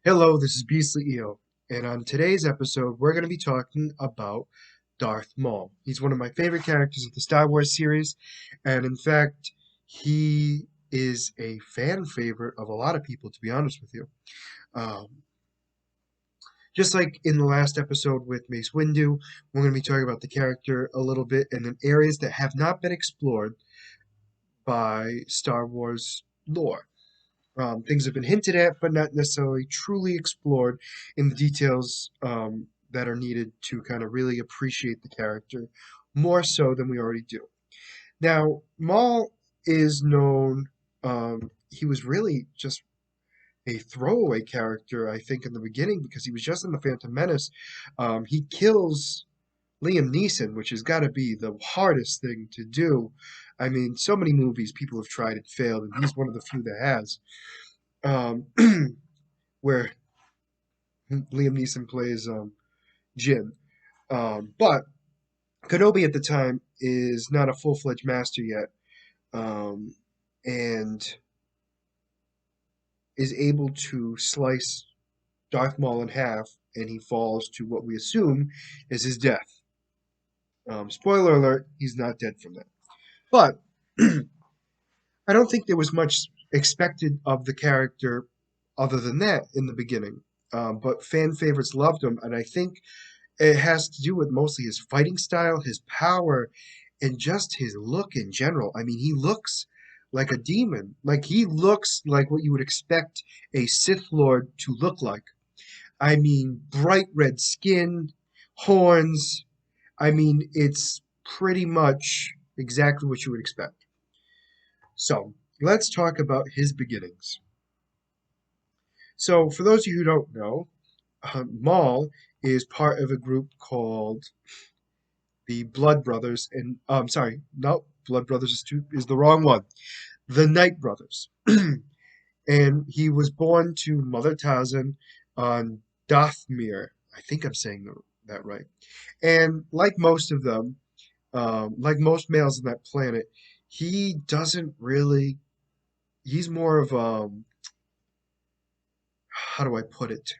Hello, this is Beastly EO, and on today's episode, we're going to be talking about Darth Maul. He's one of my favorite characters of the Star Wars series, and in fact, he is a fan favorite of a lot of people, to be honest with you. Um, just like in the last episode with Mace Windu, we're going to be talking about the character a little bit and in areas that have not been explored by Star Wars lore. Things have been hinted at, but not necessarily truly explored in the details that are needed to kind of really appreciate the character more so than we already do. Now, Maul is known, he was really just a throwaway character, I think, in the beginning because he was just in the Phantom Menace. He kills Liam Neeson, which has got to be the hardest thing to do. I mean, so many movies people have tried and failed, and he's one of the few that has. Um, where Liam Neeson plays Jin. But Kenobi at the time is not a full-fledged master yet, and is able to slice Darth Maul in half, and he falls to what we assume is his death. Spoiler alert: he's not dead from that. But I don't think there was much expected of the character other than that in the beginning. But fan favorites loved him, and I think it has to do with mostly his fighting style, his power, and just his look in general. I mean, he looks like a demon. Like, he looks like what you would expect a Sith Lord to look like. I mean, bright red skin, horns. I mean, it's pretty much exactly what you would expect. So, let's talk about his beginnings. So, for those of you who don't know, Maul is part of a group called the Blood Brothers, and sorry, no, Blood Brothers is the wrong one. The Night Brothers, and he was born to Mother Tazan on Dathmir. I think I'm saying that right. And like most of them, like most males on that planet, he doesn't really. He's more of how do I put it?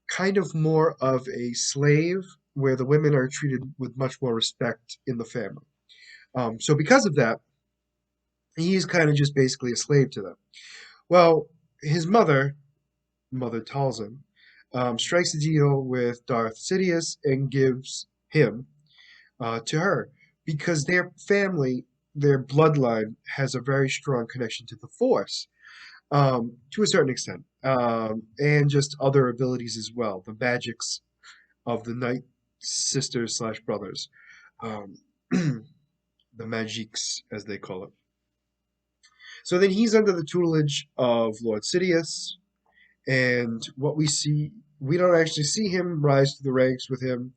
Kind of more of a slave, where the women are treated with much more respect in the family. So because of that, he's kind of just basically a slave to them. Well, his mother, Mother Talzin, strikes a deal with Darth Sidious and gives him to her because their family, their bloodline, has a very strong connection to the Force to a certain extent, and just other abilities as well, the magics of the Night Sisters slash brothers, um, the magiques as they call it. So then he's under the tutelage of Lord Sidious, and what we see, we don't actually see him rise to the ranks with him,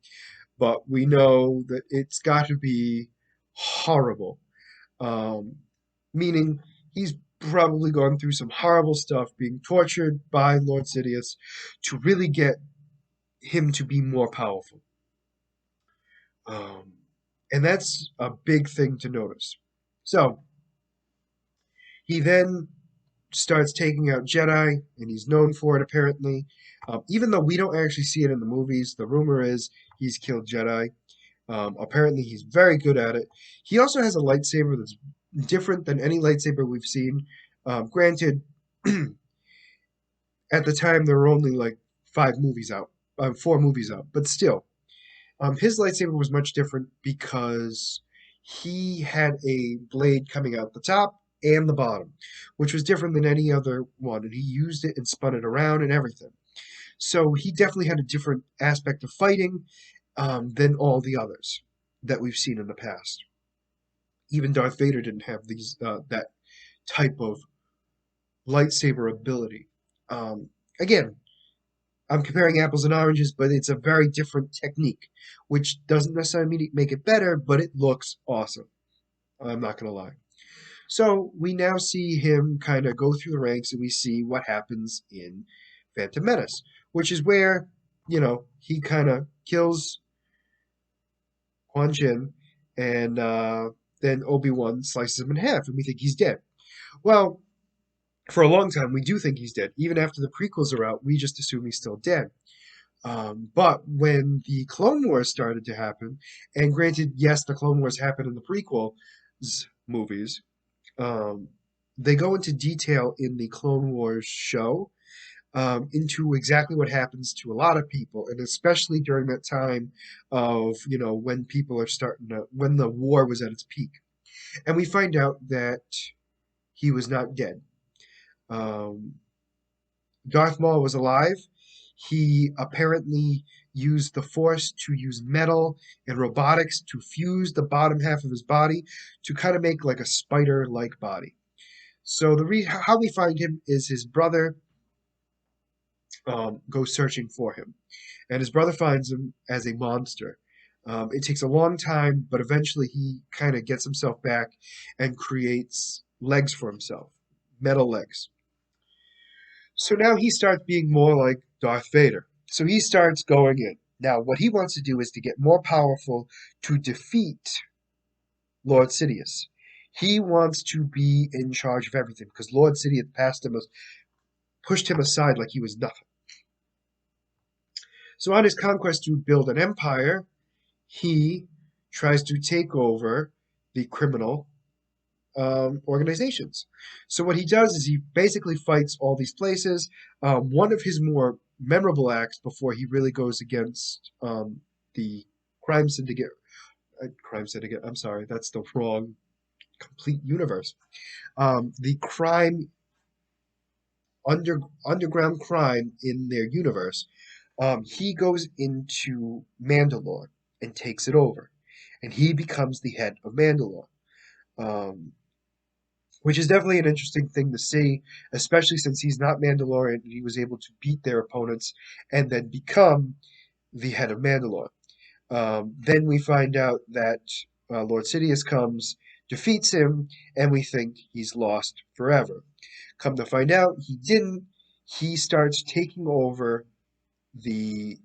but we know that it's got to be horrible. Um, Meaning he's probably gone through some horrible stuff, being tortured by Lord Sidious to really get him to be more powerful. Um, and that's a big thing to notice. So he then starts taking out Jedi, and he's known for it apparently. Even though we don't actually see it in the movies, the rumor is he's killed Jedi. Apparently, he's very good at it. He also has a lightsaber that's different than any lightsaber we've seen. Granted, at the time there were only like four movies out, but still, his lightsaber was much different because he had a blade coming out the top and the bottom, which was different than any other one, and he used it and spun it around and everything. So he definitely had a different aspect of fighting than all the others that we've seen in the past. Even Darth Vader didn't have these that type of lightsaber ability. Again, I'm comparing apples and oranges, but it's a very different technique, which doesn't necessarily make it better, but it looks awesome. I'm not going to lie. So we now see him kind of go through the ranks, and we see what happens in Phantom Menace, which is where, he kind of kills Quan Jin, and then Obi-Wan slices him in half, and we think he's dead. Well, For a long time, we do think he's dead. Even after the prequels are out, we just assume he's still dead. But when the Clone Wars started to happen, and granted, yes, the Clone Wars happened in the prequel movies, um, they go into detail in the Clone Wars show into exactly what happens to a lot of people, and especially during that time of, when people are when the war was at its peak. And we find out that he was not dead. Um, Darth Maul was alive. He apparently used the Force to use metal and robotics to fuse the bottom half of his body to kind of make like a spider-like body. So how we find him is his brother goes searching for him, and his brother finds him as a monster. It takes a long time, but eventually he kind of gets himself back and creates legs for himself, metal legs. So now he starts being more like Darth Vader. So he starts going in. Now, what he wants to do is to get more powerful to defeat Lord Sidious. He wants to be in charge of everything because Lord Sidious pushed him aside like he was nothing. So on his conquest to build an empire, he tries to take over the criminal organizations. So what he does is he basically fights all these places. One of his more memorable acts before he really goes against the crime syndicate. Crime syndicate. I'm sorry, that's the wrong complete universe. The underground crime in their universe. He goes into Mandalore and takes it over, and he becomes the head of Mandalore. Um, which is definitely an interesting thing to see, especially since he's not Mandalorian and he was able to beat their opponents and then become the head of Mandalore. Then we find out that Lord Sidious comes, defeats him, and we think he's lost forever. Come to find out, he didn't. He starts taking over the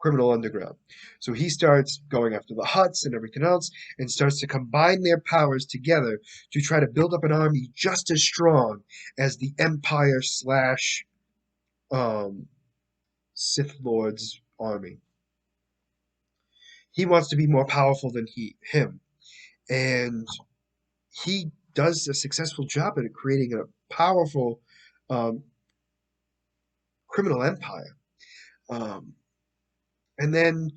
criminal underground. So he starts going after the Hutts and everything else and starts to combine their powers together to try to build up an army just as strong as the Empire slash um, Sith Lord's army. He wants to be more powerful than him. And he does a successful job at creating a powerful um, criminal empire. Um, and then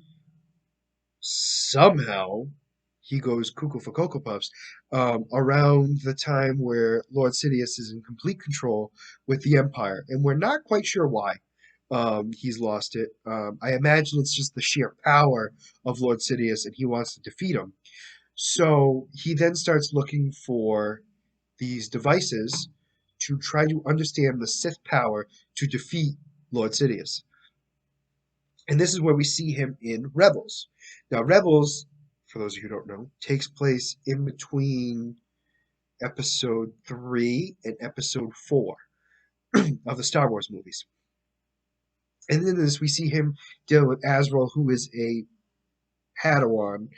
somehow he goes cuckoo for Cocoa Puffs around the time where Lord Sidious is in complete control with the Empire, and we're not quite sure why he's lost it. I imagine it's just the sheer power of Lord Sidious, and he wants to defeat him. So he then starts looking for these devices to try to understand the Sith power to defeat Lord Sidious. And this is where we see him in Rebels. Now, Rebels, for those of you who don't know, takes place in between episode 3 and episode 4 of the Star Wars movies. And in this, we see him dealing with Azrael, who is a Padawan,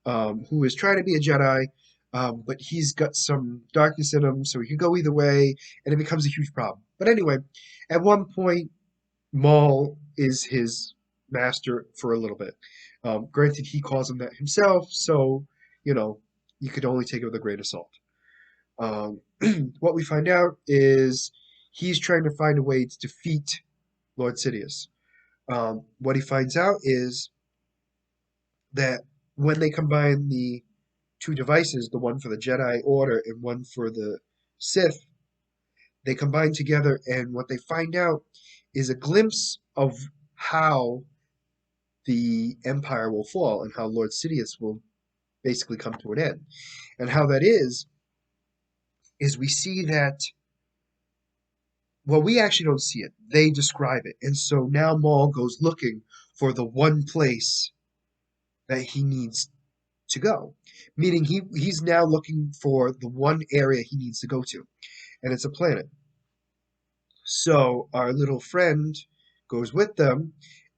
who is trying to be a Jedi, but he's got some darkness in him, so he can go either way, and it becomes a huge problem. But anyway, at one point, Maul is his master for a little bit. Granted, he calls him that himself, so, you know, you could only take it with a grain of salt. Um, what we find out is he's trying to find a way to defeat Lord Sidious. What he finds out is that when they combine the two devices, the one for the Jedi Order and one for the Sith, they combine together, and what they find out is a glimpse of how the Empire will fall and how Lord Sidious will basically come to an end. And how that is we see that, well, we actually don't see it. They describe it. And so now Maul goes looking for the one place that he needs to go, meaning he's now looking for the one area he needs to go to, and it's a planet. So our little friend goes with them,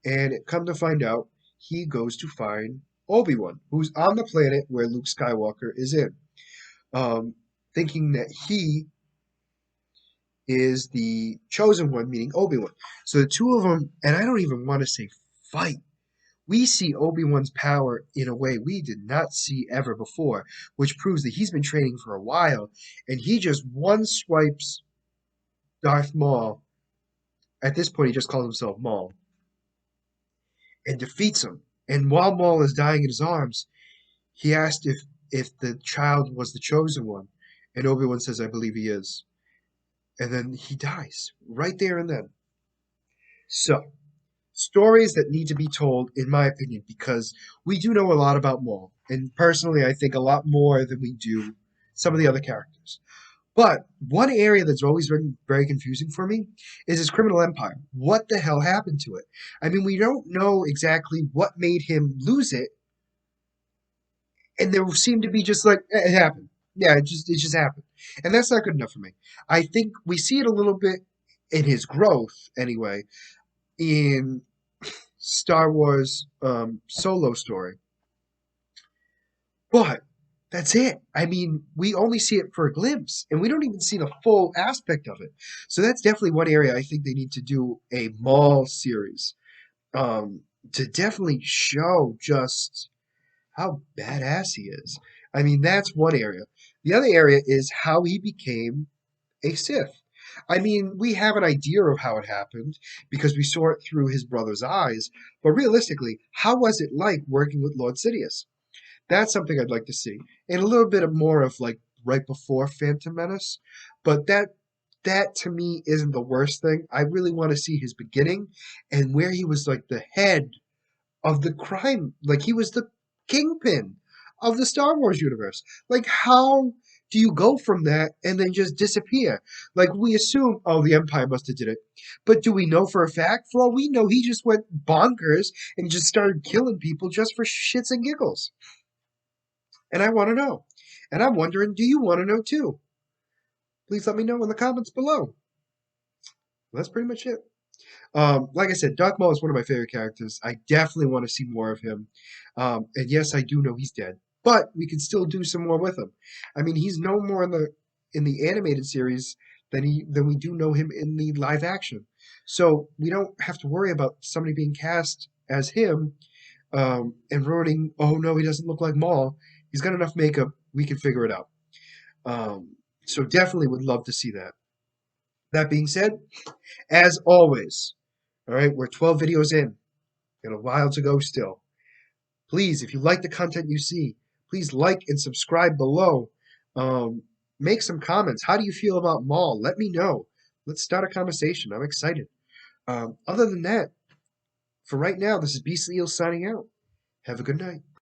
and come to find out, he goes to find Obi-Wan, who's on the planet where Luke Skywalker is in, um, thinking that he is the chosen one, meaning Obi-Wan. So the two of them, and I don't even want to say fight. We see Obi-Wan's power in a way we did not see ever before, which proves that he's been training for a while, and he just one swipes Darth Maul. At this point, he just calls himself Maul and defeats him. And while Maul is dying in his arms, he asked if the child was the chosen one, and Obi-Wan says, "I believe he is." And then he dies right there and then. So, stories that need to be told, in my opinion, because we do know a lot about Maul, and personally, I think a lot more than we do some of the other characters. But one area that's always been very confusing for me is his criminal empire. What the hell happened to it? I mean, we don't know exactly what made him lose it, and there seemed to be just like it happened. Yeah, it just happened, and that's not good enough for me. I think we see it a little bit in his growth, anyway, in Star Wars Solo Story, but that's it. I mean, we only see it for a glimpse, and we don't even see the full aspect of it. So that's definitely one area I think they need to do a Maul series um, to definitely show just how badass he is. I mean, that's one area. The other area is how he became a Sith. I mean, we have an idea of how it happened because we saw it through his brother's eyes, but realistically, how was it like working with Lord Sidious? That's something I'd like to see. And a little bit of more of like right before Phantom Menace, but that to me isn't the worst thing. I really want to see his beginning and where he was like the head of the crime. Like he was the kingpin of the Star Wars universe. Like how do you go from that and then just disappear? Like we assume, oh, the Empire must have did it, but do we know for a fact? For all we know, he just went bonkers and just started killing people just for shits and giggles. And I want to know. And I'm wondering, do you want to know too? Please let me know in the comments below. That's pretty much it. Like I said, Darth Maul is one of my favorite characters. I definitely want to see more of him. And yes, I do know he's dead, but we can still do some more with him. I mean, he's no more in the animated series than we do know him in the live action. So we don't have to worry about somebody being cast as him and ruining. Oh no, he doesn't look like Maul. He's got enough makeup. We can figure it out. So definitely would love to see that. That being said, as always, all right, we're 12 videos in and a while to go still. Please, if you like the content you see, please like and subscribe below. Um, make some comments. How do you feel about Maul? Let me know. Let's start a conversation. I'm excited. Other than that, for right now, this is Beastly Eel signing out. Have a good night.